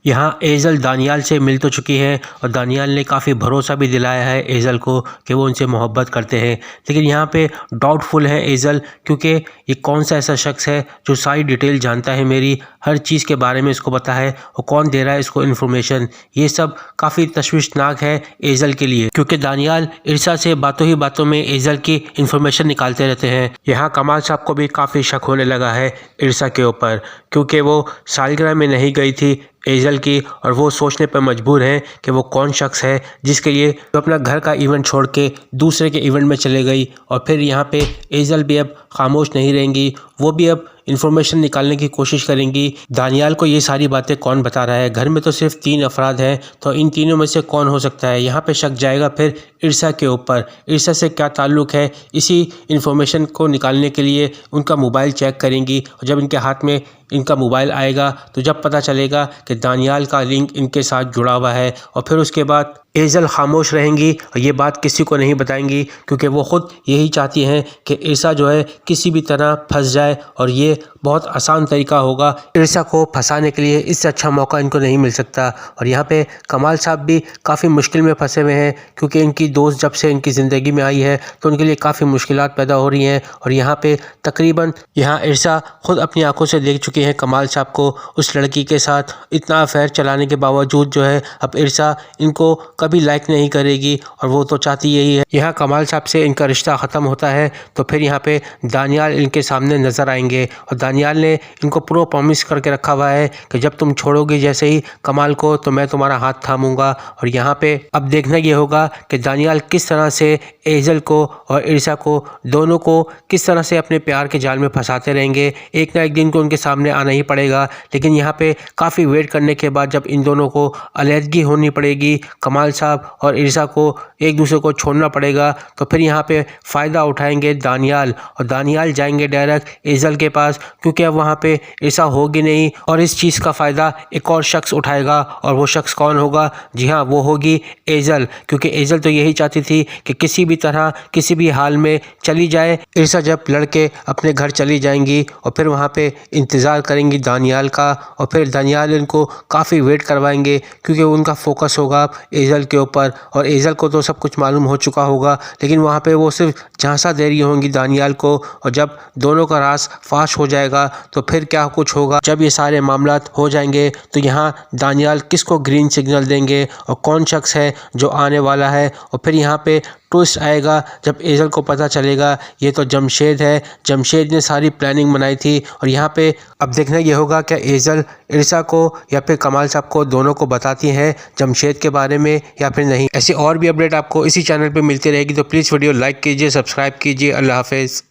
यहाँ एज़ल दानियाल से मिल तो चुकी है और दानियाल ने काफ़ी भरोसा भी दिलाया है एज़ल को कि वो उनसे मोहब्बत करते हैं। लेकिन यहाँ पे डाउटफुल है एज़ल, क्योंकि ये कौन सा ऐसा शख्स है जो सारी डिटेल जानता है, मेरी हर चीज़ के बारे में इसको पता है, और कौन दे रहा है इसको इन्फॉर्मेशन। ये सब काफ़ी तशवीशनाक है एज़ल के लिए, क्योंकि दानियाल इरसा से बातों ही बातों में एज़ल की इन्फॉर्मेशन निकालते रहते हैं। यहाँ कमाल साहब को भी काफ़ी शक होने लगा है इरसा के ऊपर, क्योंकि वो सालगिरह में नहीं गई थी एज़ल की, और वो सोचने पर मजबूर हैं कि वो कौन शख्स है जिसके लिए वो अपना घर का इवेंट छोड़ के दूसरे के इवेंट में चले गई। और फिर यहाँ पे एज़ल भी अब खामोश नहीं रहेंगी, वो भी अब इन्फॉर्मेशन निकालने की कोशिश करेंगी। दानियाल को ये सारी बातें कौन बता रहा है, घर में तो सिर्फ 3 अफराद हैं, तो इन तीनों में से कौन हो सकता है। यहाँ पे शक जाएगा फिर इरसा के ऊपर, इरसा से क्या ताल्लुक़ है। इसी इन्फॉर्मेशन को निकालने के लिए उनका मोबाइल चेक करेंगी, और जब इनके हाथ में इनका मोबाइल आएगा तो जब पता चलेगा कि दानियाल का लिंक इनके साथ जुड़ा हुआ है, और फिर उसके बाद एज़ल खामोश रहेंगी और ये बात किसी को नहीं बताएंगी, क्योंकि वो ख़ुद यही चाहती हैं कि इरसा जो है किसी भी तरह फंस जाए, और ये बहुत आसान तरीका होगा इरसा को फंसाने के लिए। इससे अच्छा मौका इनको नहीं मिल सकता। और यहाँ पे कमाल साहब भी काफ़ी मुश्किल में फंसे हुए हैं, क्योंकि इनकी दोस्त जब से इनकी ज़िंदगी में आई है तो उनके लिए काफ़ी मुश्किलात पैदा हो रही हैं। और यहाँ पे तकरीबन इरसा ख़ुद अपनी आंखों से देख चुकी हैं कमाल साहब को उस लड़की के साथ इतना अफेयर चलाने के बावजूद जो है अब इरसा इनको कभी लाइक नहीं करेगी, और वो तो चाहती यही है। यहाँ कमाल साहब से इनका रिश्ता ख़त्म होता है तो फिर यहाँ पे दानियाल इनके सामने नज़र आएंगे, और दानियाल ने इनको प्रो प्रॉमिस करके रखा हुआ है कि जब तुम छोड़ोगे जैसे ही कमाल को तो मैं तुम्हारा हाथ थामूंगा। और यहाँ पे अब देखना ये होगा कि दानियाल किस तरह से एज़ल को और इरसा को दोनों को किस तरह से अपने प्यार के जाल में फंसाते रहेंगे। एक ना एक दिन को उनके सामने आना ही पड़ेगा। लेकिन यहाँ पे काफ़ी वेट करने के बाद जब इन दोनों को अलहदगी होनी पड़ेगी, कमाल साहब और इरसा को एक दूसरे को छोड़ना पड़ेगा, तो फिर यहाँ पे फ़ायदा उठाएंगे दानियाल, और दानियाल जाएंगे डायरेक्ट एज़ल के पास, क्योंकि अब वहाँ पे इरसा होगी नहीं, और इस चीज़ का फ़ायदा एक और शख्स उठाएगा। और वो शख्स कौन होगा? जी हाँ, वो होगी एज़ल, क्योंकि एज़ल तो यही चाहती थी कि किसी भी तरह किसी भी हाल में चली जाए इरसा। जब लड़के अपने घर चली जाएंगी और फिर वहाँ पे इंतज़ार करेंगी दानियाल का, और फिर दानियाल इनको काफ़ी वेट करवाएंगे, क्योंकि उनका फोकस होगा एज़ल के ऊपर, और एज़ल को तो सब कुछ मालूम हो चुका होगा। लेकिन वहाँ पे वो सिर्फ झांसा दे रही होंगी दानियाल को, और जब दोनों का राज फाश हो जाएगा तो फिर क्या कुछ होगा। जब ये सारे मामलात हो जाएंगे तो यहाँ दानियाल किसको ग्रीन सिग्नल देंगे और कौन शख्स है जो आने वाला है। और फिर यहाँ पे ट्विस्ट आएगा जब एज़ल को पता चलेगा ये तो जमशेद है, जमशेद ने सारी प्लानिंग बनाई थी। और यहाँ पे अब देखना ये होगा क्या एज़ल इरसा को या फिर कमाल साहब को दोनों को बताती हैं जमशेद के बारे में या फिर नहीं। ऐसी और भी अपडेट आपको इसी चैनल पे मिलती रहेगी, तो प्लीज़ वीडियो लाइक कीजिए, सब्सक्राइब कीजिए। अल्लाह हाफ़िज़।